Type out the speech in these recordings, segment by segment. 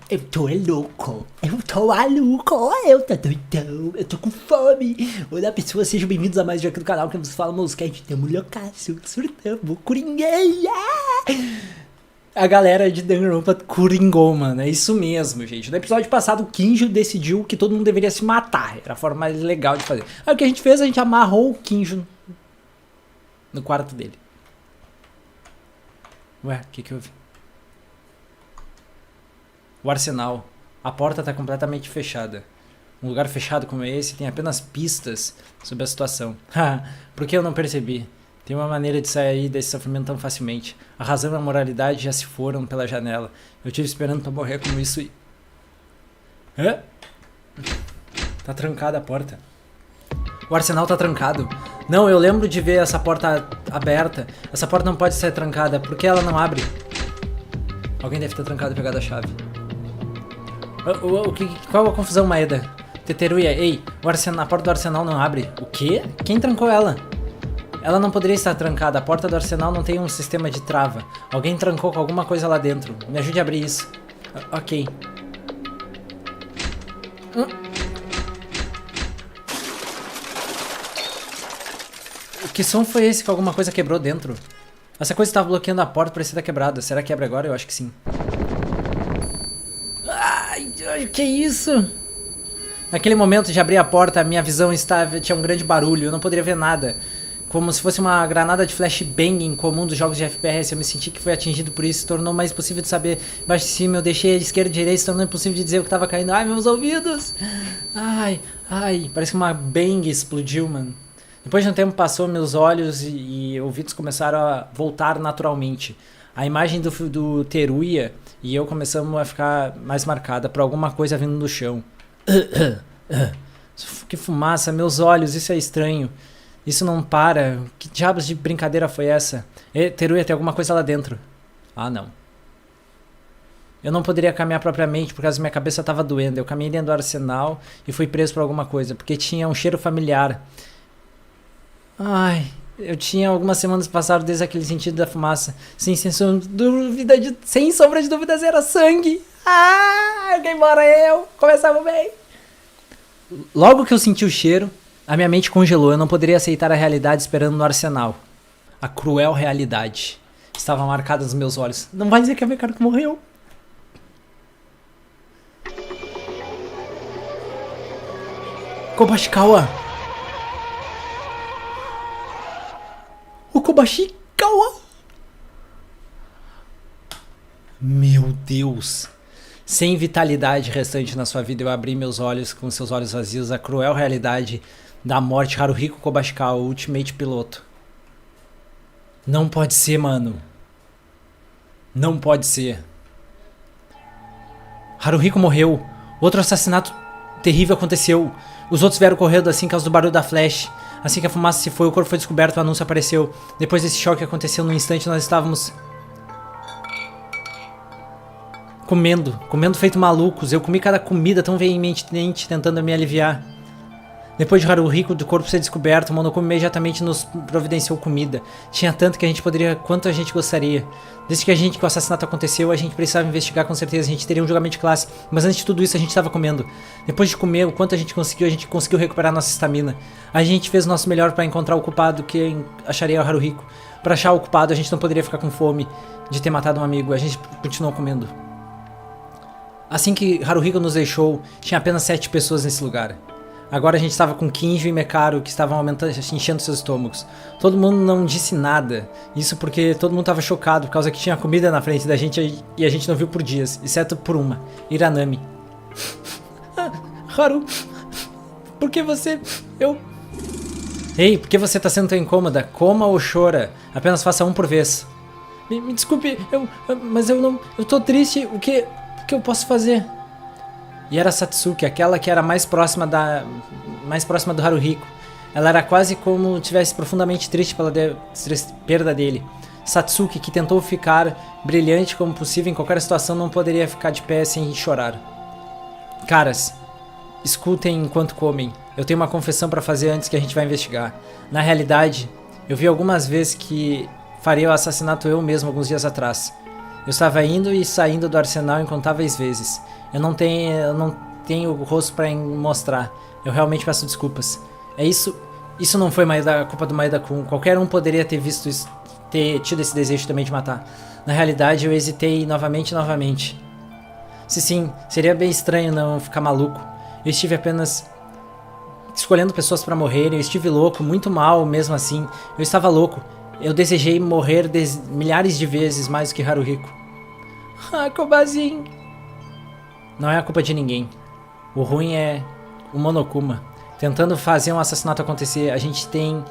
Eu tô louco, eu tô maluco, eu tô doidão, eu tô com fome. Olá pessoas, sejam bem-vindos a mais um vídeo aqui do canal que nos fala Mosquete. Tamo loucaço, surtamos, coringuei. A galera de Danganronpa coringou, mano, é isso mesmo, gente. No episódio passado o Kinjo decidiu que todo mundo deveria se matar, era a forma mais legal de fazer. Aí o que a gente fez? A gente amarrou o Kinjo no quarto dele. Ué, o que houve? O arsenal. A porta está completamente fechada. Um lugar fechado como esse tem apenas pistas sobre a situação. Por que eu não percebi? Tem uma maneira de sair desse sofrimento tão facilmente. A razão e a moralidade já se foram pela janela. Eu tive esperando pra morrer como isso e... Hã? Tá trancada a porta. O arsenal tá trancado. Não, eu lembro de ver essa porta aberta. Essa porta não pode ser trancada. Por que ela não abre? Alguém deve ter trancado e pegado a chave. Qual a confusão, Maeda? Teteruya, ei, a porta do arsenal não abre. O quê? Quem trancou ela? Ela não poderia estar trancada. A porta do arsenal não tem um sistema de trava. Alguém trancou com alguma coisa lá dentro. Me ajude a abrir isso. Ok. Que som foi esse que alguma coisa quebrou dentro? Essa coisa estava bloqueando a porta, parecia estar quebrada. Será que abre agora? Eu acho que sim. Ai, que isso? Naquele momento de abrir a porta, a minha visão tinha um grande barulho. Eu não poderia ver nada. Como se fosse uma granada de flashbang incomum dos jogos de FPS. Eu me senti que foi atingido por isso. Se tornou mais impossível de saber embaixo de cima. Eu deixei a esquerda e a direita. Se tornou impossível de dizer o que estava caindo. Ai, meus ouvidos. Ai. Parece que uma bang explodiu, mano. Depois de um tempo passou, meus olhos e ouvidos começaram a voltar naturalmente. A imagem do Teruya e eu começamos a ficar mais marcada por alguma coisa vindo do chão. Que fumaça, meus olhos, isso é estranho. Isso não para. Que diabos de brincadeira foi essa? Teruya, tem alguma coisa lá dentro. Ah, não. Eu não poderia caminhar propriamente por causa que minha cabeça estava doendo. Eu caminhei dentro do arsenal e fui preso por alguma coisa, porque tinha um cheiro familiar. Ai, eu tinha algumas semanas passadas desde aquele sentido da fumaça. Sim, sem sombra de dúvidas era sangue. Alguém mora eu. Começava bem. Logo que eu senti o cheiro, a minha mente congelou. Eu não poderia aceitar a realidade esperando no arsenal. A cruel realidade estava marcada nos meus olhos. Não vai dizer que é meu cara que morreu. Kobashikawa. O Kobashikawa. Meu Deus. Sem vitalidade restante na sua vida, eu abri meus olhos com seus olhos vazios. A cruel realidade da morte. Haruhiko Kobashikawa, o Ultimate Piloto. Não pode ser, mano. Não pode ser. Haruhiko morreu. Outro assassinato terrível aconteceu. Os outros vieram correndo assim por causa do barulho da flash. Assim que a fumaça se foi, o corpo foi descoberto, o anúncio apareceu. Depois desse choque que aconteceu no instante, nós estávamos... Comendo feito malucos. Eu comi cada comida tão veementemente, tentando me aliviar. Depois de Haruhiko do corpo ser descoberto, o Monokuma imediatamente nos providenciou comida. Tinha tanto que a gente poderia, quanto a gente gostaria. Desde que o assassinato aconteceu, a gente precisava investigar com certeza, a gente teria um julgamento de classe. Mas antes de tudo isso, a gente estava comendo. Depois de comer o quanto a gente conseguiu recuperar nossa estamina. A gente fez o nosso melhor para encontrar o culpado, que acharia o Haruhiko. Para achar o culpado, a gente não poderia ficar com fome de ter matado um amigo. A gente continuou comendo. Assim que Haruhiko nos deixou, tinha apenas 7 pessoas nesse lugar. Agora a gente estava com Kinjo e Mekaru, que estavam enchendo seus estômagos. Todo mundo não disse nada. Isso porque todo mundo estava chocado, por causa que tinha comida na frente da gente e a gente não viu por dias, exceto por uma, Iranami. Haru, por que você... Ei, por que você está sendo tão incômoda? Coma ou chora. Apenas faça um por vez. Me desculpe, mas eu não... Eu tô triste, o que eu posso fazer? E era Satsuki, aquela que era mais próxima do Haruhiko. Ela era quase como estivesse profundamente triste pela perda dele. Satsuki, que tentou ficar brilhante como possível em qualquer situação, não poderia ficar de pé sem chorar. Caras, escutem enquanto comem. Eu tenho uma confissão para fazer antes que a gente vá investigar. Na realidade, eu vi algumas vezes que faria o assassinato eu mesmo alguns dias atrás. Eu estava indo e saindo do arsenal incontáveis vezes. Eu não tenho o rosto para mostrar. Eu realmente peço desculpas. É isso. Isso não foi culpa do Maeda-kun. Qualquer um poderia ter visto isso, ter tido esse desejo também de matar. Na realidade, eu hesitei novamente e novamente. Sim, seria bem estranho não ficar maluco. Eu estive apenas escolhendo pessoas para morrer. Eu estive louco, muito mal mesmo assim. Eu estava louco. Eu desejei morrer milhares de vezes mais do que Haruhiko. Ah, Kobazinho. Não é a culpa de ninguém. O ruim é o Monokuma. Tentando fazer um assassinato acontecer, a gente tem...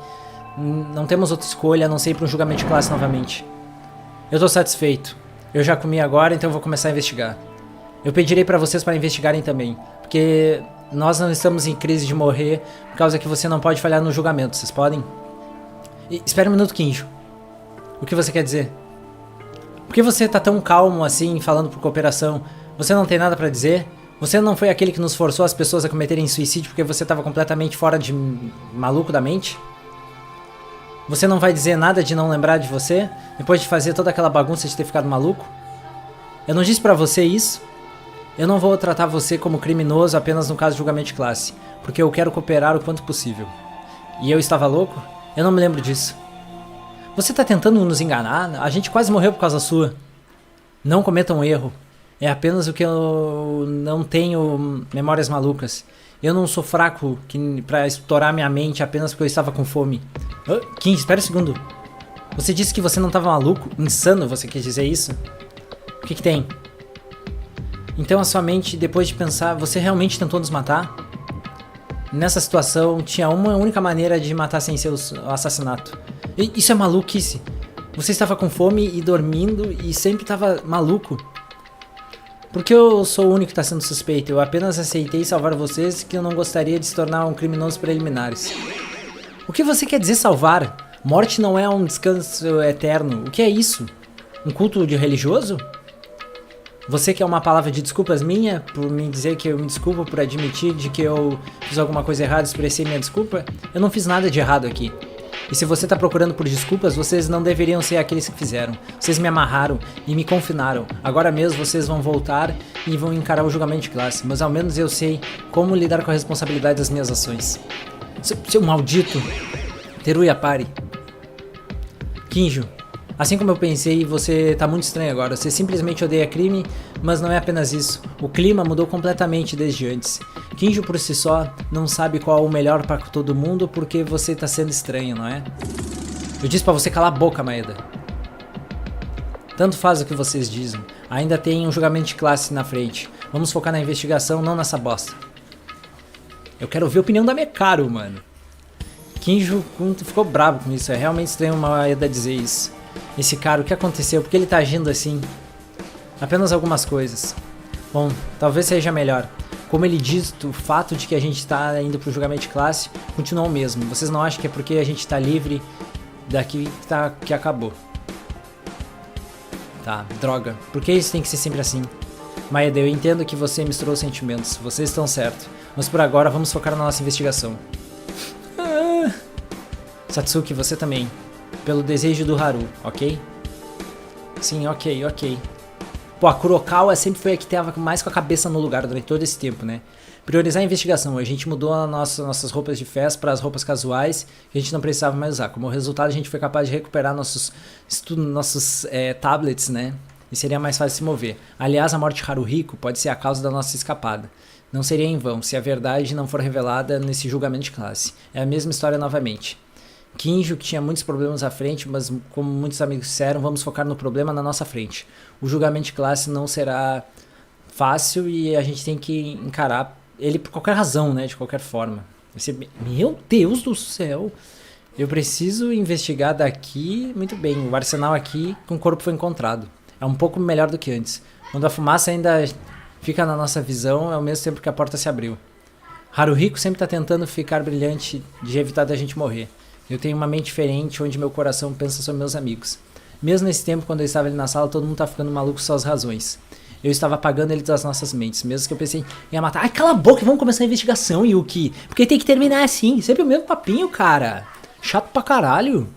Não temos outra escolha a não ser ir para um julgamento de classe novamente. Eu tô satisfeito. Eu já comi agora, então eu vou começar a investigar. Eu pedirei para vocês para investigarem também, porque nós não estamos em crise de morrer por causa que você não pode falhar no julgamento, vocês podem? Espera um minuto, Kinjo. O que você quer dizer? Por que você tá tão calmo assim, falando por cooperação? Você não tem nada pra dizer? Você não foi aquele que nos forçou as pessoas a cometerem suicídio porque você tava completamente fora de maluco da mente? Você não vai dizer nada de não lembrar de você? Depois de fazer toda aquela bagunça de ter ficado maluco? Eu não disse pra você isso? Eu não vou tratar você como criminoso apenas no caso de julgamento de classe, porque eu quero cooperar o quanto possível. E eu estava louco? Eu não me lembro disso. Você tá tentando nos enganar? A gente quase morreu por causa sua. Não cometa um erro. É apenas o que eu não tenho memórias malucas. Eu não sou fraco pra estourar minha mente apenas porque eu estava com fome. Kim, espera um segundo. Você disse que você não estava maluco? Insano, você quer dizer isso? O que tem? Então a sua mente, depois de pensar, você realmente tentou nos matar? Nessa situação, tinha uma única maneira de matar sem ser o assassinato. Isso é maluquice. Você estava com fome e dormindo e sempre estava maluco. Por que eu sou o único que está sendo suspeito? Eu apenas aceitei salvar vocês que eu não gostaria de se tornar um criminoso preliminares. O que você quer dizer salvar? Morte não é um descanso eterno. O que é isso? Um culto de religioso? Você quer uma palavra de desculpas minha por me dizer que eu me desculpo por admitir de que eu fiz alguma coisa errada e expressei minha desculpa? Eu não fiz nada de errado aqui. E se você tá procurando por desculpas, vocês não deveriam ser aqueles que fizeram. Vocês me amarraram e me confinaram. Agora mesmo vocês vão voltar e vão encarar o julgamento de classe. Mas ao menos eu sei como lidar com a responsabilidade das minhas ações. Seu maldito! Teruya, pare. Kinjo, assim como eu pensei, você tá muito estranho agora. Você simplesmente odeia crime, mas não é apenas isso. O clima mudou completamente desde antes. Kinjo por si só não sabe qual é o melhor para todo mundo porque você tá sendo estranho, não é? Eu disse pra você calar a boca, Maeda. Tanto faz o que vocês dizem. Ainda tem um julgamento de classe na frente. Vamos focar na investigação, não nessa bosta. Eu quero ouvir a opinião da Mekaru, mano. Kinjo ficou bravo com isso. É realmente estranho uma Maeda dizer isso. Esse cara, o que aconteceu? Por que ele tá agindo assim? Apenas algumas coisas. Bom, talvez seja melhor. Como ele diz, o fato de que a gente tá indo pro julgamento de classe continua o mesmo. Vocês não acham que é porque a gente tá livre daqui que acabou? Tá, droga. Por que isso tem que ser sempre assim? Maeda, eu entendo que você misturou sentimentos. Vocês estão certos. Mas por agora vamos focar na nossa investigação. Satsuki, você também. Pelo desejo do Haru, ok? Sim, ok. Pô, a Kurokawa sempre foi a que tava mais com a cabeça no lugar durante todo esse tempo, né? Priorizar a investigação. A gente mudou nossas roupas de festa para as roupas casuais que a gente não precisava mais usar. Como resultado, a gente foi capaz de recuperar nossos tablets, né? E seria mais fácil se mover. Aliás, a morte de Haruhiko pode ser a causa da nossa escapada. Não seria em vão se a verdade não for revelada nesse julgamento de classe. É a mesma história novamente. Kinjo, que tinha muitos problemas à frente, mas como muitos amigos disseram, vamos focar no problema na nossa frente. O julgamento de classe não será fácil e a gente tem que encarar ele por qualquer razão, né? De qualquer forma. Meu Deus do céu! Eu preciso investigar daqui. Muito bem, o arsenal aqui com o corpo foi encontrado. É um pouco melhor do que antes. Quando a fumaça ainda fica na nossa visão, é ao mesmo tempo que a porta se abriu. Haruhiko sempre está tentando ficar brilhante de evitar da gente morrer. Eu tenho uma mente diferente onde meu coração pensa sobre meus amigos. Mesmo nesse tempo, quando eu estava ali na sala, todo mundo tá ficando maluco com suas razões. Eu estava apagando ele das nossas mentes, mesmo que eu pensei em ia matar. Ai, cala a boca, vamos começar a investigação, Yuki. Porque tem que terminar assim, sempre o mesmo papinho, cara. Chato pra caralho.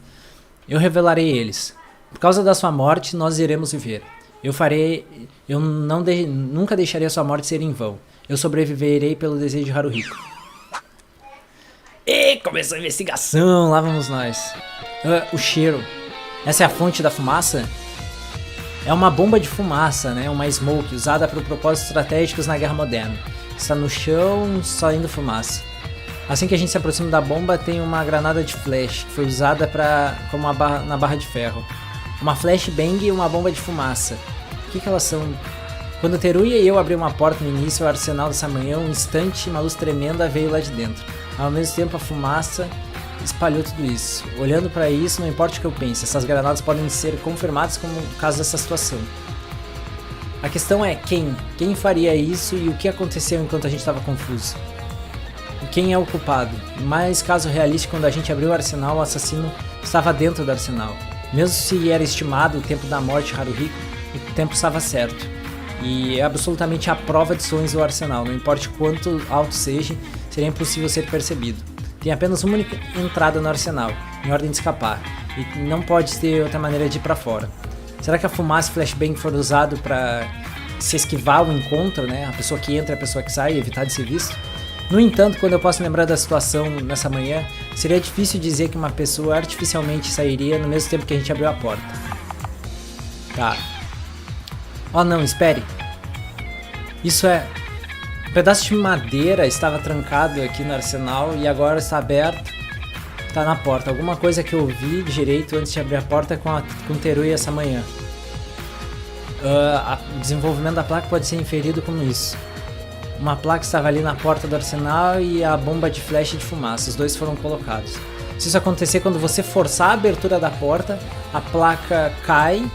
Eu revelarei eles. Por causa da sua morte, nós iremos viver. Eu nunca deixarei a sua morte ser em vão. Eu sobreviverei pelo desejo de Haruhiko. E começou a investigação, lá vamos nós. O cheiro. Essa é a fonte da fumaça? É uma bomba de fumaça, né? Uma smoke, usada para propósitos estratégicos na guerra moderna. Está no chão, saindo fumaça. Assim que a gente se aproxima da bomba, tem uma granada de flash, que foi usada como na barra de ferro. Uma flashbang e uma bomba de fumaça. O que elas são? Quando Teruya e eu abrimos uma porta no início ao arsenal dessa manhã, um instante, uma luz tremenda veio lá de dentro. Ao mesmo tempo, a fumaça espalhou tudo isso. Olhando para isso, não importa o que eu pense, essas granadas podem ser confirmadas como o caso dessa situação. A questão é quem? Quem faria isso e o que aconteceu enquanto a gente estava confuso? E quem é o culpado? Mais caso realístico, quando a gente abriu o arsenal, o assassino estava dentro do arsenal. Mesmo se era estimado o tempo da morte de Haruhiko, o tempo estava certo. E é absolutamente a prova de sonhos do arsenal, não importa quanto alto seja, seria impossível ser percebido. Tem apenas uma única entrada no arsenal, em ordem de escapar, e não pode ter outra maneira de ir para fora. Será que a fumaça e flashbang foram usados para se esquivar o encontro, né? A pessoa que entra e a pessoa que sai, evitar de ser visto? No entanto, quando eu posso lembrar da situação nessa manhã, seria difícil dizer que uma pessoa artificialmente sairia no mesmo tempo que a gente abriu a porta. Tá. Oh não, espere. Isso é... Um pedaço de madeira estava trancado aqui no arsenal e agora está aberto. Está na porta. Alguma coisa que eu vi direito antes de abrir a porta com Teruya essa manhã. O desenvolvimento da placa pode ser inferido como isso. Uma placa estava ali na porta do arsenal e a bomba de flash de fumaça. Os dois foram colocados. Se isso acontecer quando você forçar a abertura da porta, a placa cai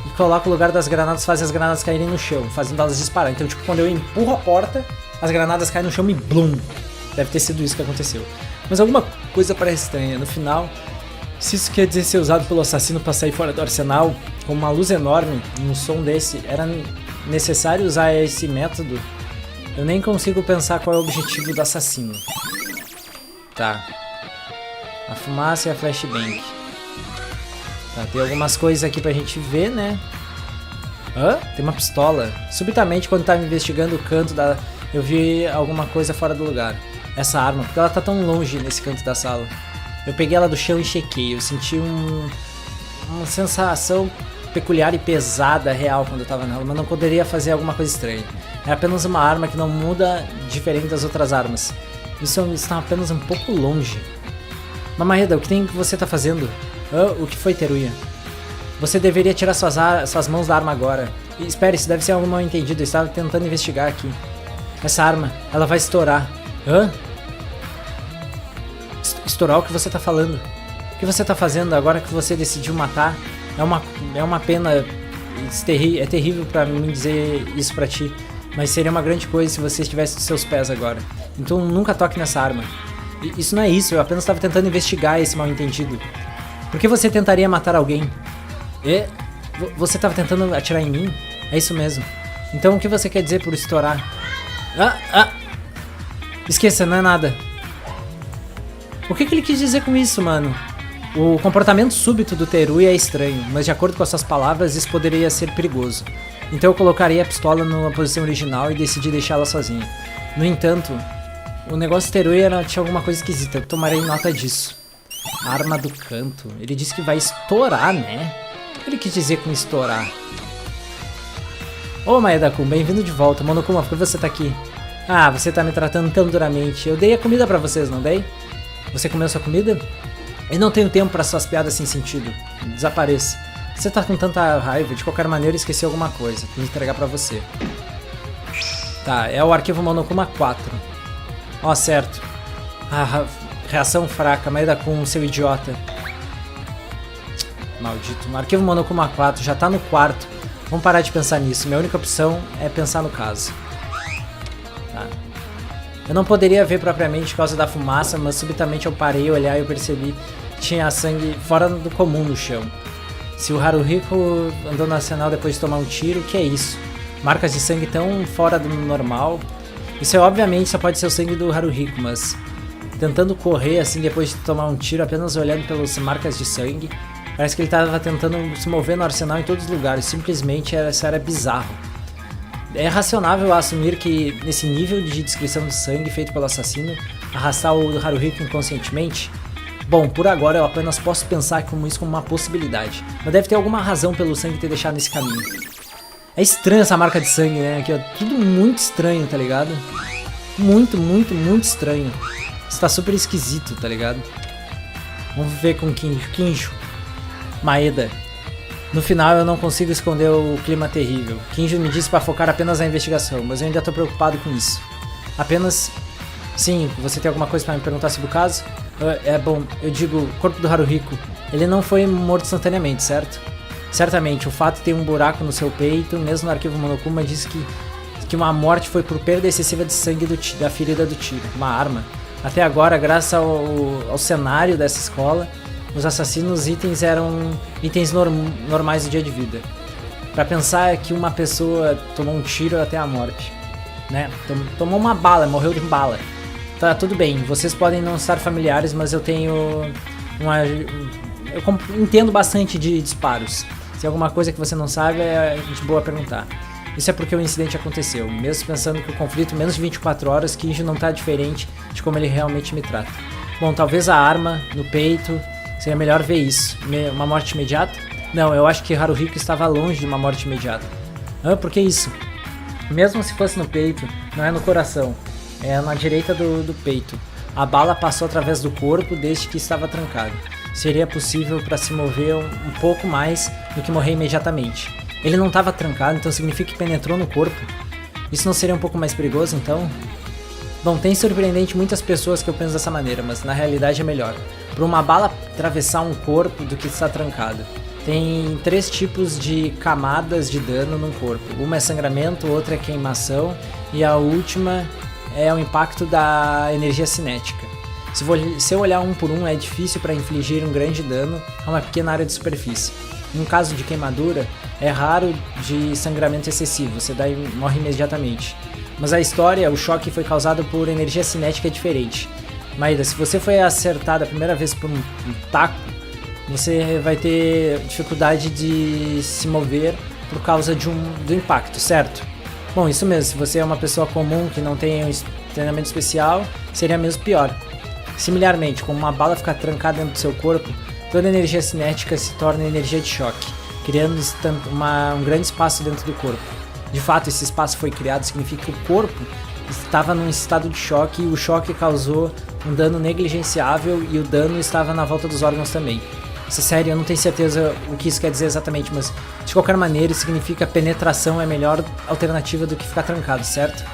e coloca o lugar das granadas, faz as granadas caírem no chão, fazendo elas disparar. Então, tipo, quando eu empurro a porta, as granadas caem no chão e blum. Deve ter sido isso que aconteceu. Mas alguma coisa parece estranha. No final, se isso quer dizer ser usado pelo assassino para sair fora do arsenal, com uma luz enorme, um som desse, era necessário usar esse método? Eu nem consigo pensar qual é o objetivo do assassino. Tá. A fumaça e a flashbang. Tá, tem algumas coisas aqui pra gente ver, né? Tem uma pistola. Subitamente, quando tava investigando o canto da... eu vi alguma coisa fora do lugar. Essa arma, porque ela tá tão longe nesse canto da sala. Eu peguei ela do chão e chequei. Eu senti uma sensação peculiar e pesada, real, quando eu tava nela. Mas não poderia fazer alguma coisa estranha. É apenas uma arma que não muda diferente das outras armas. Isso está apenas um pouco longe. Mamaeda, o que você tá fazendo? O que foi, Teruya? Você deveria tirar suas mãos da arma agora. Espere, isso deve ser algo mal entendido. Eu estava tentando investigar aqui. Essa arma, ela vai estourar. Estourar o que você tá falando? O que você tá fazendo agora que você decidiu matar? É uma pena. É terrível pra mim dizer isso pra ti. Mas seria uma grande coisa se você estivesse dos seus pés agora. Então nunca toque nessa arma. Isso não é isso, eu apenas estava tentando investigar esse mal entendido. Por que você tentaria matar alguém? Você estava tentando atirar em mim? É isso mesmo. Então o que você quer dizer por estourar? Esqueça, não é nada. O que ele quis dizer com isso, mano? O comportamento súbito do Teruya é estranho, mas de acordo com as suas palavras, isso poderia ser perigoso. Então eu colocaria a pistola na posição original e decidi deixá-la sozinha. No entanto, o negócio do Teruya tinha alguma coisa esquisita, eu tomarei nota disso. Arma do canto. Ele disse que vai estourar, né? O que ele quis dizer com estourar? Ô Maeda-kun, bem-vindo de volta. Monokuma, por que você tá aqui? Ah, você tá me tratando tão duramente. Eu dei a comida pra vocês, não dei? Você comeu sua comida? Eu não tenho tempo pra suas piadas sem sentido. Desapareça. Você tá com tanta raiva, de qualquer maneira eu esqueci alguma coisa. Vou entregar pra você. Tá, é o arquivo Monokuma 4. Ó, certo. Reação fraca, Maeda-kun, seu idiota. Maldito. O arquivo Monokuma 4 já tá no quarto. Vamos parar de pensar nisso. Minha única opção é pensar no caso. Tá. Eu não poderia ver propriamente por causa da fumaça, mas subitamente eu parei, olhar e eu percebi que tinha sangue fora do comum no chão. Se o Haruhiko andou no arsenal depois de tomar um tiro, o que é isso? Marcas de sangue tão fora do normal. Isso obviamente só pode ser o sangue do Haruhiko, mas tentando correr assim depois de tomar um tiro, apenas olhando pelas marcas de sangue, Parece que ele estava tentando se mover no arsenal em todos os lugares, simplesmente isso era bizarro. É racionável assumir que nesse nível de descrição de sangue feito pelo assassino, arrastar o Haruhiko inconscientemente? Bom, por agora eu apenas posso pensar como isso como uma possibilidade, mas deve ter alguma razão pelo sangue ter deixado nesse caminho. É estranho essa marca de sangue, né? Aqui, ó, tudo muito estranho, tá ligado? Muito, muito, muito estranho. Isso tá super esquisito, tá ligado? Vamos ver com Kinjo. Maeda. No final eu não consigo esconder o clima terrível. Kinjo me disse para focar apenas na investigação, mas eu ainda tô preocupado com isso. Apenas... Sim, você tem alguma coisa para me perguntar sobre o caso? É bom, eu digo, o corpo do Haruhiko, ele não foi morto instantaneamente, certo? Certamente, o fato de ter um buraco no seu peito, mesmo no arquivo Monokuma, diz que uma morte foi por perda excessiva de sangue da ferida do tiro, uma arma. Até agora, graças ao cenário dessa escola, os assassinos itens eram itens normais do dia de vida. Pra pensar que uma pessoa tomou um tiro até a morte, né? Tomou uma bala, morreu de bala. Tá, tudo bem, vocês podem não estar familiares, mas eu tenho eu entendo bastante de disparos. Se alguma coisa que você não sabe, é de boa perguntar. Isso é porque o incidente aconteceu, mesmo pensando que o conflito menos de 24 horas, Kinjo não tá diferente de como ele realmente me trata. Bom, talvez a arma no peito, seria melhor ver isso. Uma morte imediata? Não, eu acho que Haruhiko estava longe de uma morte imediata. Por que isso? Mesmo se fosse no peito, não é no coração, é na direita do peito. A bala passou através do corpo desde que estava trancado. Seria possível para se mover um pouco mais do que morrer imediatamente. Ele não estava trancado, então significa que penetrou no corpo. Isso não seria um pouco mais perigoso, então? Bom, tem surpreendente muitas pessoas que eu penso dessa maneira, mas na realidade é melhor. Por uma bala atravessar um corpo do que estar trancado. Tem 3 tipos de camadas de dano no corpo. Uma é sangramento, outra é queimação e a última é o impacto da energia cinética. Se eu olhar um por um, é difícil para infligir um grande dano a uma pequena área de superfície. Em caso de queimadura, é raro de sangramento excessivo, você daí morre imediatamente. Mas a história, o choque foi causado por energia cinética diferente. Maeda, se você foi acertado a primeira vez por um taco, você vai ter dificuldade de se mover por causa do impacto, certo? Bom, isso mesmo, se você é uma pessoa comum que não tem um treinamento especial, seria mesmo pior. Similarmente, como uma bala ficar trancada dentro do seu corpo, toda a energia cinética se torna energia de choque, criando um grande espaço dentro do corpo. De fato, esse espaço foi criado, significa que o corpo estava num estado de choque e o choque causou um dano negligenciável e o dano estava na volta dos órgãos também. Isso é sério, eu não tenho certeza o que isso quer dizer exatamente, mas de qualquer maneira isso significa que a penetração é a melhor alternativa do que ficar trancado, certo?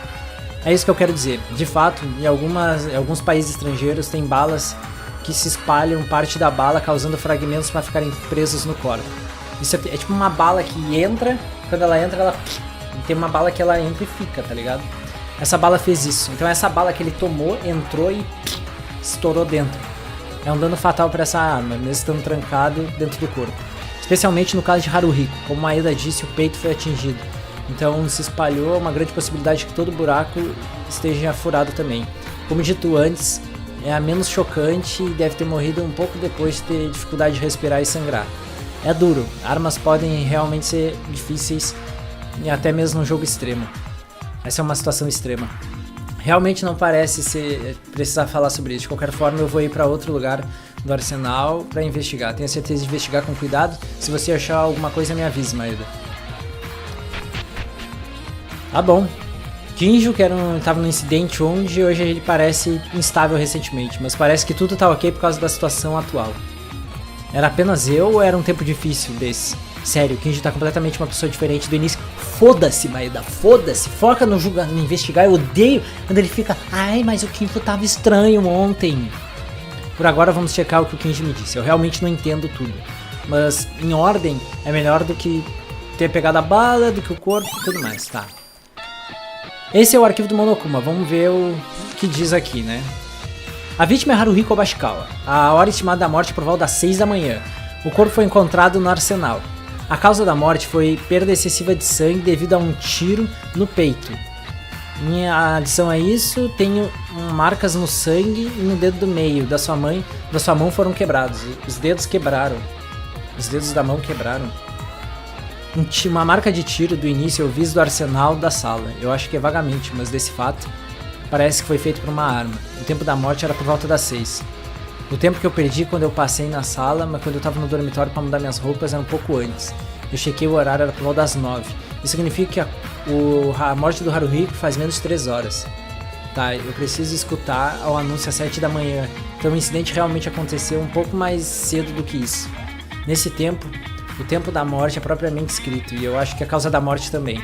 É isso que eu quero dizer. De fato, em alguns países estrangeiros tem balas que se espalham parte da bala causando fragmentos para ficarem presos no corpo. Isso é tipo uma bala que entra, quando ela entra, ela tem uma bala que ela entra e fica, tá ligado? Essa bala fez isso. Então essa bala que ele tomou, entrou e estourou dentro. É um dano fatal para essa arma, mesmo estando trancado dentro do corpo. Especialmente no caso de Haruhiko, como Maeda disse, o peito foi atingido. Então se espalhou uma grande possibilidade que todo buraco esteja furado também. Como dito antes, é a menos chocante e deve ter morrido um pouco depois de ter dificuldade de respirar e sangrar. É duro, armas podem realmente ser difíceis e até mesmo num jogo extremo. Essa é uma situação extrema. Realmente não parece precisar falar sobre isso. De qualquer forma, eu vou ir para outro lugar do arsenal para investigar. Tenho certeza de investigar com cuidado. Se você achar alguma coisa, me avise, Maeda. Tá bom. Kinjo, que estava num incidente onde hoje ele parece instável recentemente, mas parece que tudo tá ok por causa da situação atual. Era apenas eu ou era um tempo difícil desse? Sério, o Kinjo tá completamente uma pessoa diferente do início. Foda-se, Maeda, foda-se. Foca no investigar. Eu odeio quando ele fica... Ai, mas o Kinjo tava estranho ontem. Por agora vamos checar o que o Kinjo me disse. Eu realmente não entendo tudo. Mas em ordem é melhor do que ter pegado a bala, do que o corpo e tudo mais, tá? Esse é o arquivo do Monokuma. Vamos ver o que diz aqui, né? A vítima é Haruhiko Obashikawa. A hora estimada da morte é por volta das 6 da manhã. O corpo foi encontrado no arsenal. A causa da morte foi perda excessiva de sangue devido a um tiro no peito. Em adição a isso, tem marcas no sangue e no dedo do meio da sua mão foram quebrados. Os dedos quebraram. Os dedos da mão quebraram. Uma marca de tiro do início eu vi do arsenal da sala. Eu acho que é vagamente, mas desse fato, parece que foi feito por uma arma. O tempo da morte era por volta das 6. O tempo que eu perdi quando eu passei na sala, mas quando eu tava no dormitório para mudar minhas roupas era um pouco antes. Eu chequei o horário, era por volta das 9. Isso significa que a morte do Haruhiko faz menos de 3 horas. Tá, eu preciso escutar o anúncio às 7 da manhã. Então o incidente realmente aconteceu um pouco mais cedo do que isso. Nesse tempo, o tempo da morte é propriamente escrito, e eu acho que a causa da morte também.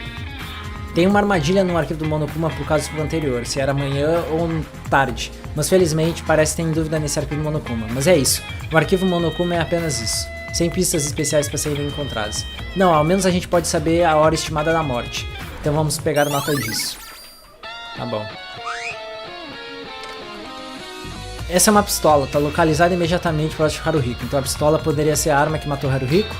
Tem uma armadilha no arquivo do Monokuma por causa do anterior, se era manhã ou tarde, mas felizmente parece que tem dúvida nesse arquivo Monokuma. Mas é isso, o arquivo Monokuma é apenas isso, sem pistas especiais para serem encontradas. Não, ao menos a gente pode saber a hora estimada da morte, então vamos pegar nota disso. Tá bom. Essa é uma pistola, tá localizada imediatamente próximo de Haruhiko, então a pistola poderia ser a arma que matou Haruhiko?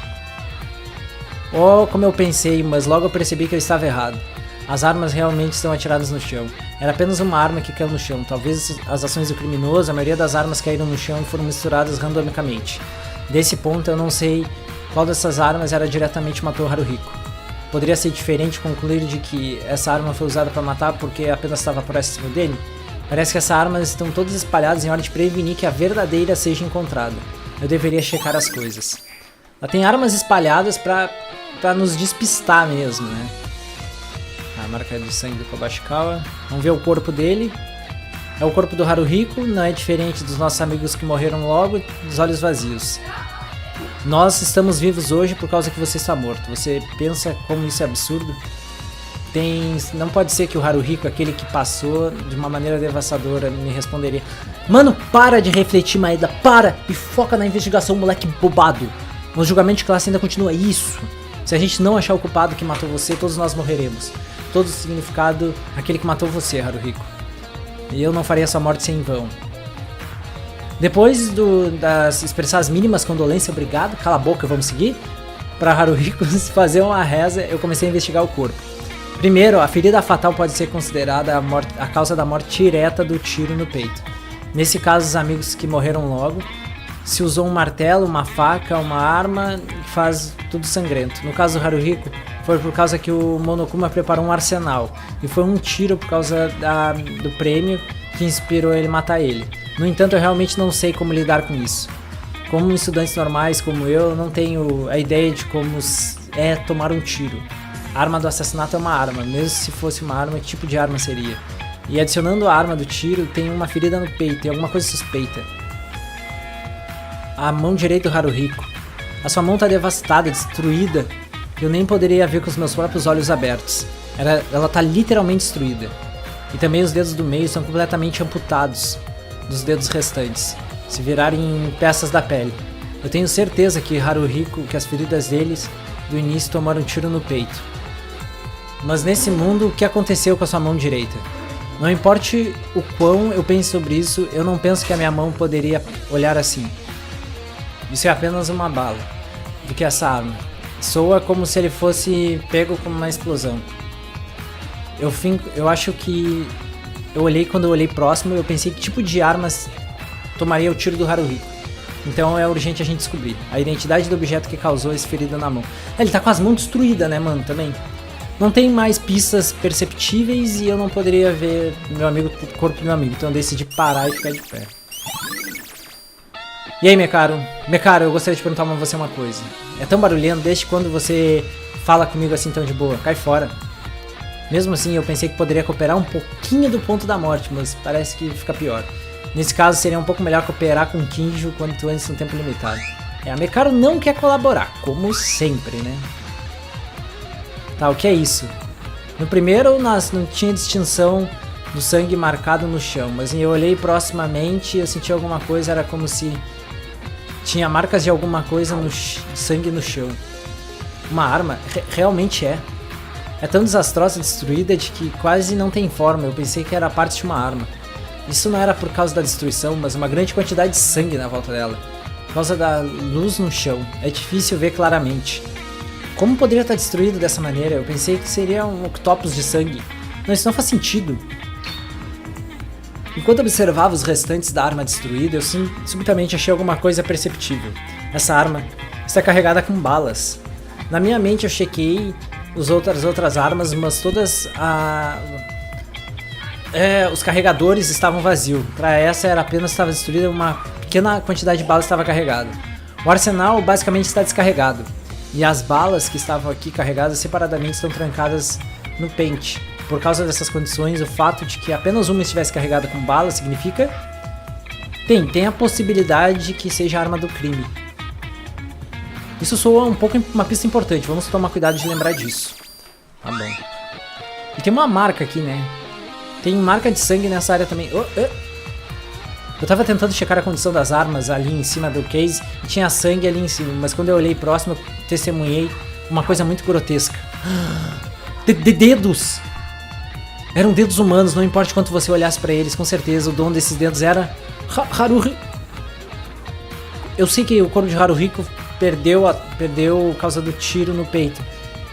Oh, como eu pensei, mas logo eu percebi que eu estava errado. As armas realmente estão atiradas no chão. Era apenas uma arma que caiu no chão. Talvez as ações do criminoso, a maioria das armas caíram no chão e foram misturadas randomicamente. Desse ponto eu não sei qual dessas armas era diretamente matou Haruhiko. Poderia ser diferente concluir de que essa arma foi usada para matar porque apenas estava próximo dele? Parece que essas armas estão todas espalhadas em hora de prevenir que a verdadeira seja encontrada. Eu deveria checar as coisas. Ela tem armas espalhadas pra nos despistar mesmo, né? A marca de sangue do Kobashikawa. Vamos ver o corpo dele. É o corpo do Haruhiko, não é diferente dos nossos amigos que morreram logo, dos olhos vazios. Nós estamos vivos hoje por causa que você está morto. Você pensa como isso é absurdo? Não pode ser que o Haruhiko, aquele que passou de uma maneira devastadora, me responderia: Mano, para de refletir, Maeda, para e foca na investigação, moleque bobado. O julgamento de classe ainda continua isso. Se a gente não achar o culpado que matou você, todos nós morreremos. Todo o significado, aquele que matou você, Haruhiko. E eu não faria sua morte sem vão. Depois das expressar as mínimas condolências, obrigado, cala a boca, vamos seguir? Para Haruhiko fazer uma reza, eu comecei a investigar o corpo. Primeiro, a ferida fatal pode ser considerada a causa da morte direta do tiro no peito. Nesse caso, os amigos que morreram logo, se usou um martelo, uma faca, uma arma, faz tudo sangrento. No caso do Haruhiko, foi por causa que o Monokuma preparou um arsenal, e foi um tiro por causa do prêmio que inspirou ele a matar ele. No entanto, eu realmente não sei como lidar com isso. Como estudantes normais como eu não tenho a ideia de como é tomar um tiro. A arma do assassinato é uma arma, mesmo se fosse uma arma, que tipo de arma seria? E adicionando a arma do tiro, tem uma ferida no peito e alguma coisa suspeita. A mão direita do Haruhiko. A sua mão está devastada, destruída. Eu nem poderia ver com os meus próprios olhos abertos. Ela está literalmente destruída. E também os dedos do meio são completamente amputados dos dedos restantes, se virarem peças da pele. Eu tenho certeza que Haruhiko, que as feridas deles do início tomaram um tiro no peito. Mas nesse mundo, o que aconteceu com a sua mão direita? Não importe o quão eu pense sobre isso, eu não penso que a minha mão poderia olhar assim. Isso é apenas uma bala. Do que essa arma? Soa como se ele fosse pego com uma explosão. Eu acho que... Quando eu olhei próximo, eu pensei que tipo de armas tomaria o tiro do Haruhiko. Então é urgente a gente descobrir a identidade do objeto que causou esse ferido na mão. Ele tá com as mãos destruídas, né, mano, também. Não tem mais pistas perceptíveis e eu não poderia ver o corpo do meu amigo. Então eu decidi parar e ficar de pé. E aí, Mekaro? Mekaro, eu gostaria de perguntar pra você uma coisa. É tão barulhento desde quando você fala comigo assim tão de boa? Cai fora. Mesmo assim, eu pensei que poderia cooperar um pouquinho do ponto da morte, mas parece que fica pior. Nesse caso, seria um pouco melhor cooperar com o Kinjo quanto antes no tempo limitado. A Mekaro não quer colaborar, como sempre, né? Tá, o que é isso? No primeiro, não tinha distinção do sangue marcado no chão, mas eu olhei proximamente e eu senti alguma coisa, era como se tinha marcas de alguma coisa no sangue no chão. Uma arma? Realmente é. É tão desastrosa e destruída de que quase não tem forma, eu pensei que era parte de uma arma. Isso não era por causa da destruição, mas uma grande quantidade de sangue na volta dela. Por causa da luz no chão, é difícil ver claramente. Como poderia estar destruído dessa maneira? Eu pensei que seria um octopus de sangue. Não, isso não faz sentido. Enquanto observava os restantes da arma destruída, eu subitamente achei alguma coisa perceptível. Essa arma está carregada com balas. Na minha mente eu chequei as outras armas, mas todas os carregadores estavam vazios. Para essa era apenas estava destruída, uma pequena quantidade de balas estava carregada. O arsenal basicamente está descarregado. E as balas que estavam aqui carregadas separadamente estão trancadas no pente. Por causa dessas condições, o fato de que apenas uma estivesse carregada com bala significa... Tem a possibilidade de que seja a arma do crime. Isso soa um pouco uma pista importante, vamos tomar cuidado de lembrar disso. Tá bom. E tem uma marca aqui, né? Tem marca de sangue nessa área também. Eu tava tentando checar a condição das armas ali em cima do case e tinha sangue ali em cima, mas quando eu olhei próximo eu testemunhei uma coisa muito grotesca. Dedos! Eram dedos humanos, não importa quanto você olhasse pra eles, com certeza o dono desses dedos era Haruhi. Eu sei que o corpo de Haruhiko perdeu por causa do tiro no peito.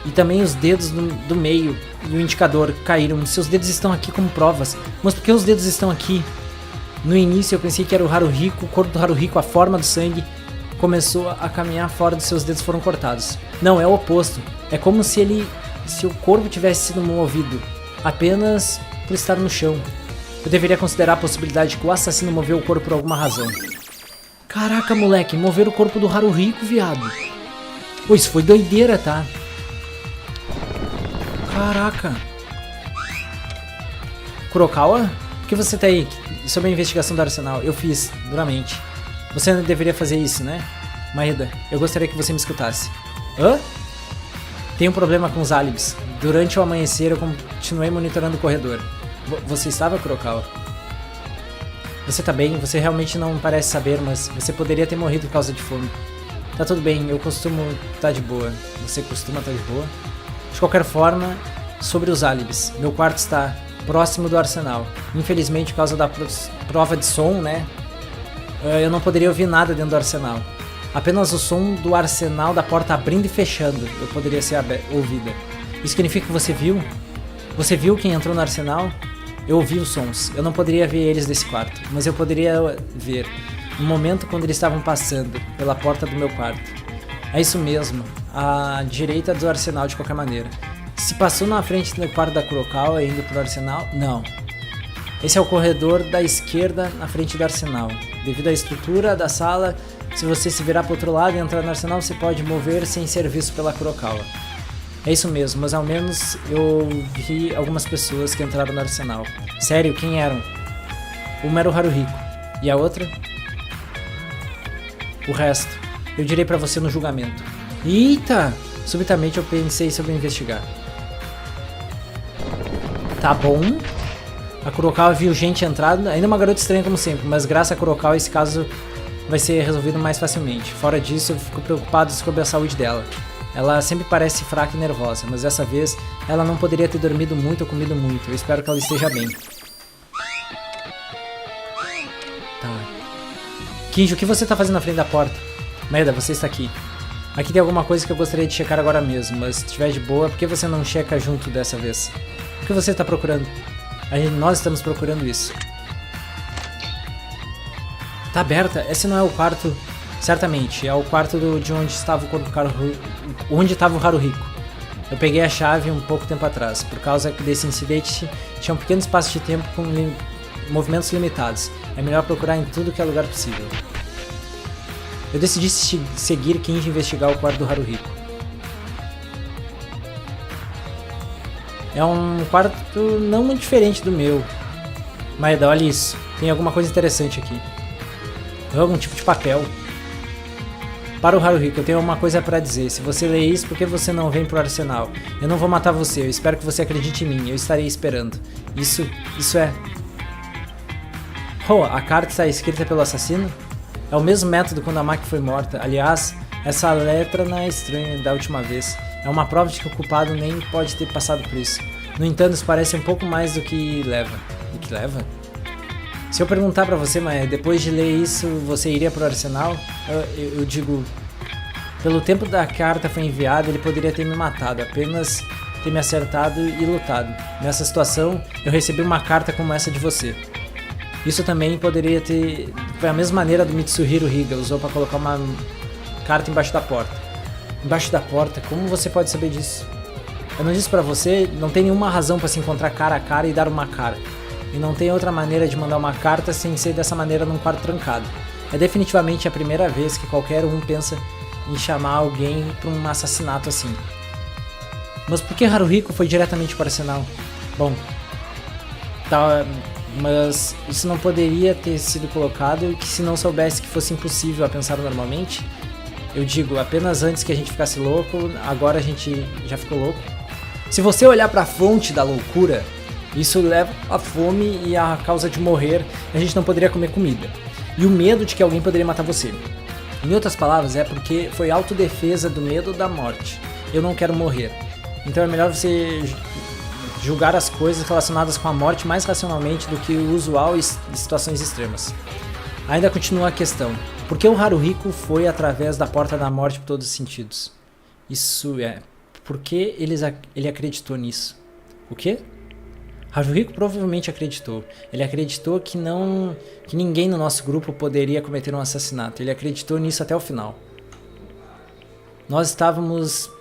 E também os dedos do meio e o indicador caíram. Seus dedos estão aqui como provas. Mas por que os dedos estão aqui? No início eu pensei que era o Haruhiko, o corpo do Haruhiko, a forma do sangue começou a caminhar fora dos seus dedos foram cortados. Não, é o oposto. É como se o corpo tivesse sido movido apenas por estar no chão. Eu deveria considerar a possibilidade de que o assassino moveu o corpo por alguma razão. Caraca, moleque, mover o corpo do Haruhiko, viado. Pô, isso foi doideira, tá? Caraca. Kurokawa? Por que você tá aí? Sobre a investigação do arsenal. Eu fiz, duramente. Você não deveria fazer isso, né? Maeda, eu gostaria que você me escutasse. Hã? Tem um problema com os álibis. Durante o amanhecer eu continuei monitorando o corredor. Você estava, Kurokawa? Você tá bem? Você realmente não parece saber, mas você poderia ter morrido por causa de fome. Tá tudo bem, eu costumo estar de boa. Você costuma estar de boa? De qualquer forma, sobre os álibis. Meu quarto está próximo do arsenal. Infelizmente, por causa da prova de som, né? Eu não poderia ouvir nada dentro do arsenal. Apenas o som do arsenal da porta abrindo e fechando eu poderia ser ouvida. Isso significa que você viu? Você viu quem entrou no arsenal? Eu ouvi os sons. Eu não poderia ver eles desse quarto, mas eu poderia ver no momento quando eles estavam passando pela porta do meu quarto. É isso mesmo, à direita do arsenal de qualquer maneira. Se passou na frente do quarto da Kurokawa indo pro arsenal? Não. Esse é o corredor da esquerda na frente do arsenal. Devido à estrutura da sala, se você se virar pro outro lado e entrar no arsenal, você pode mover sem ser visto pela Kurokawa. É isso mesmo, mas ao menos eu vi algumas pessoas que entraram no arsenal. Sério, quem eram? Uma era o Haruhiko. E a outra? O resto. Eu direi pra você no julgamento. Eita! Subitamente eu pensei sobre investigar. Tá bom. A Kurokawa viu gente entrar, ainda uma garota estranha como sempre, mas graças a Kurokawa esse caso vai ser resolvido mais facilmente. Fora disso, eu fico preocupado sobre a saúde dela. Ela sempre parece fraca e nervosa, mas dessa vez ela não poderia ter dormido muito ou comido muito. Eu espero que ela esteja bem. Tá. Kinji, o que você tá fazendo na frente da porta? Maeda, você está aqui. Aqui tem alguma coisa que eu gostaria de checar agora mesmo, mas se estiver de boa, por que você não checa junto dessa vez? O que você está procurando? Nós estamos procurando isso. Tá aberta? Esse não é o quarto... Certamente, é o quarto de onde estava o Haruhiko. Eu peguei a chave um pouco tempo atrás. Por causa desse incidente, tinha um pequeno espaço de tempo com movimentos limitados. É melhor procurar em tudo que é lugar possível. Eu decidi seguir Kinji e investigar o quarto do Haruhiko. É um quarto não muito diferente do meu. Maeda, olha isso. Tem alguma coisa interessante aqui. Algum tipo de papel. Para o Haruhiko, eu tenho uma coisa pra dizer. Se você ler isso, por que você não vem pro arsenal? Eu não vou matar você, eu espero que você acredite em mim. Eu estarei esperando. Isso é... Oh, a carta está escrita pelo assassino? É o mesmo método quando a Maki foi morta. Aliás, essa letra não é estranha da última vez. É uma prova de que o culpado nem pode ter passado por isso. No entanto, isso parece um pouco mais do que leva. Do que leva? Se eu perguntar pra você, mas depois de ler isso, você iria pro arsenal? Eu digo... Pelo tempo da carta foi enviada, ele poderia ter me matado, apenas ter me acertado e lutado. Nessa situação, eu recebi uma carta como essa de você. Isso também poderia ter... Foi a mesma maneira do Mitsuhiro Higa, usou pra colocar carta embaixo da porta. Embaixo da porta? Como você pode saber disso? Eu não disse pra você, não tem nenhuma razão pra se encontrar cara a cara e dar uma cara. E não tem outra maneira de mandar uma carta sem ser dessa maneira num quarto trancado. É definitivamente a primeira vez que qualquer um pensa em chamar alguém pra um assassinato assim. Mas por que Haruhiko foi diretamente para o arsenal? Bom, tá, mas isso não poderia ter sido colocado e que se não soubesse que fosse impossível a pensar normalmente? Eu digo, apenas antes que a gente ficasse louco, agora a gente já ficou louco. Se você olhar para a fonte da loucura, isso leva à fome e à causa de morrer, a gente não poderia comer comida. E o medo de que alguém poderia matar você. Em outras palavras, é porque foi autodefesa do medo da morte. Eu não quero morrer. Então é melhor você julgar as coisas relacionadas com a morte mais racionalmente do que o usual em situações extremas. Ainda continua a questão. Por que o Haruhiko foi através da porta da morte por todos os sentidos? Isso é... Por que ele acreditou nisso? O quê? Haruhiko provavelmente acreditou. Ele acreditou que ninguém no nosso grupo poderia cometer um assassinato. Ele acreditou nisso até o final. Nós estávamos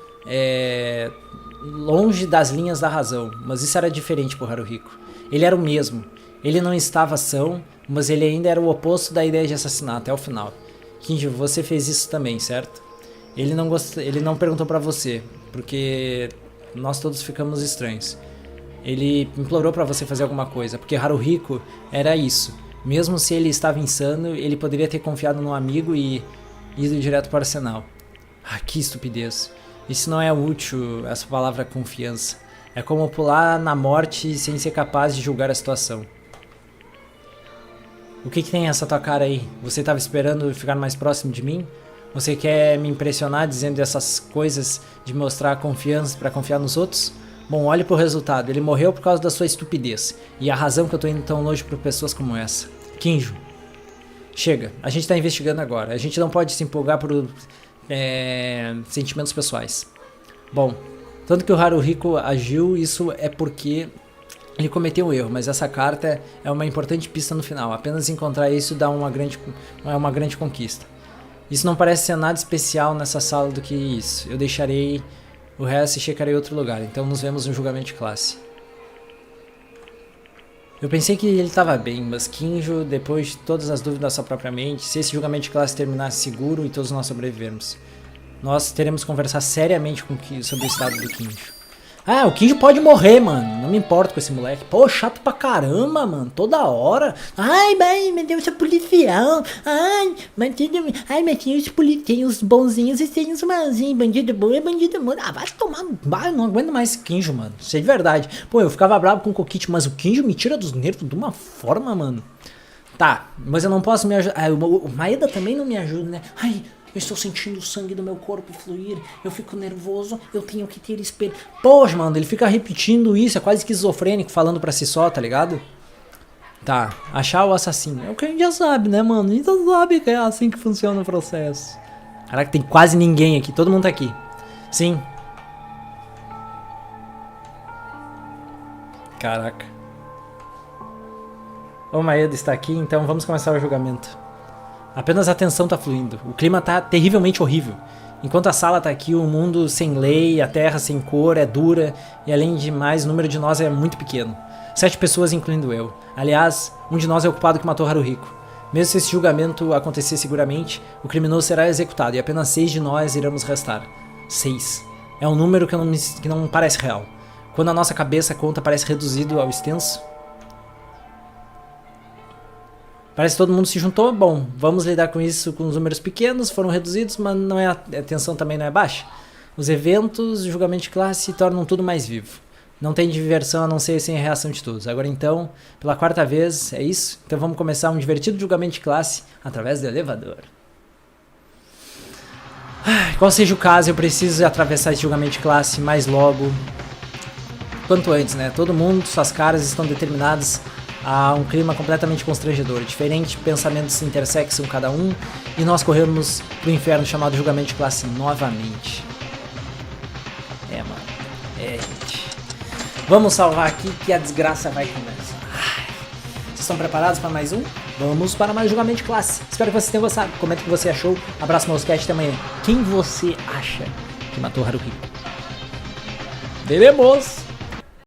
longe das linhas da razão, mas isso era diferente para o Haruhiko. Ele era o mesmo. Ele não estava são, mas ele ainda era o oposto da ideia de assassinato até o final. Kinji, você fez isso também, certo? Ele não perguntou para você, porque nós todos ficamos estranhos. Ele implorou para você fazer alguma coisa, porque Haruhiko era isso. Mesmo se ele estava insano, ele poderia ter confiado num amigo e ido direto para o arsenal. Ah, que estupidez. Isso não é útil, essa palavra confiança. É como pular na morte sem ser capaz de julgar a situação. O que tem essa tua cara aí? Você estava esperando ficar mais próximo de mim? Você quer me impressionar dizendo essas coisas de mostrar confiança para confiar nos outros? Bom, olhe pro resultado. Ele morreu por causa da sua estupidez. E a razão que eu tô indo tão longe por pessoas como essa. Kinjo. Chega. A gente tá investigando agora. A gente não pode se empolgar por sentimentos pessoais. Bom, tanto que o Haruhiko agiu, isso é porque ele cometeu um erro. Mas essa carta é uma importante pista no final. Apenas encontrar isso dá uma grande conquista. Isso não parece ser nada especial nessa sala do que isso. Eu deixarei o resto e checarei em outro lugar. Então nos vemos no julgamento de classe. Eu pensei que ele estava bem, mas Kinjo, depois de todas as dúvidas da sua própria mente, se esse julgamento de classe terminasse seguro e todos nós sobrevivermos, nós teremos que conversar seriamente sobre o estado do Kinjo. Ah, o Kinjo pode morrer, mano. Não me importo com esse moleque. Pô, chato pra caramba, mano. Toda hora. Ai, meu Deus, eu sou policial. Ai, mas tem os bonzinhos e tem os malzinhos. Bandido bom é bandido bom. Ah, vai tomar. Vai, não aguento mais esse Kinjo, mano. Isso é de verdade. Pô, eu ficava bravo com o Kokite, mas o Kinjo me tira dos nervos de uma forma, mano. Tá, mas eu não posso me ajudar. O Maeda também não me ajuda, né? Ai, eu estou sentindo o sangue do meu corpo fluir, eu fico nervoso, eu tenho que ter espelho. Poxa, mano, ele fica repetindo isso, é quase esquizofrênico falando pra si só, tá ligado? Tá, achar o assassino. É o que a gente já sabe, né, mano? A gente já sabe que é assim que funciona o processo. Caraca, tem quase ninguém aqui, todo mundo tá aqui. Sim. Caraca. O Maeda está aqui, então vamos começar o julgamento. Apenas a tensão tá fluindo. O clima tá terrivelmente horrível. Enquanto a sala tá aqui, o mundo sem lei, a terra sem cor, é dura. E além de mais, o número de nós é muito pequeno. 7 pessoas, incluindo eu. Aliás, um de nós é o culpado que matou Haruhiko. Mesmo se esse julgamento acontecer seguramente, o criminoso será executado e apenas 6 de nós iremos restar. 6. É um número que não parece real. Quando a nossa cabeça conta parece reduzido ao extenso. Parece que todo mundo se juntou. Bom, vamos lidar com isso com os números pequenos, foram reduzidos, mas não é, a tensão também não é baixa. Os eventos, o julgamento de classe tornam tudo mais vivo. Não tem diversão a não ser sem a reação de todos. Agora então, pela 4ª vez, é isso? Então vamos começar um divertido julgamento de classe através do elevador. Qual seja o caso, eu preciso atravessar esse julgamento de classe mais logo. Quanto antes, né? Todo mundo, suas caras estão determinadas a um clima completamente constrangedor. Diferentes pensamentos se intersecam cada um e nós corremos pro inferno chamado julgamento de classe novamente. Mano. Gente. Vamos salvar aqui que a desgraça vai começar. Vocês estão preparados para mais um? Vamos para mais julgamento de classe. Espero que vocês tenham gostado. Comenta o que você achou. Abraço, Mousecast, até amanhã. Quem você acha que matou Haruhiko? Veremos!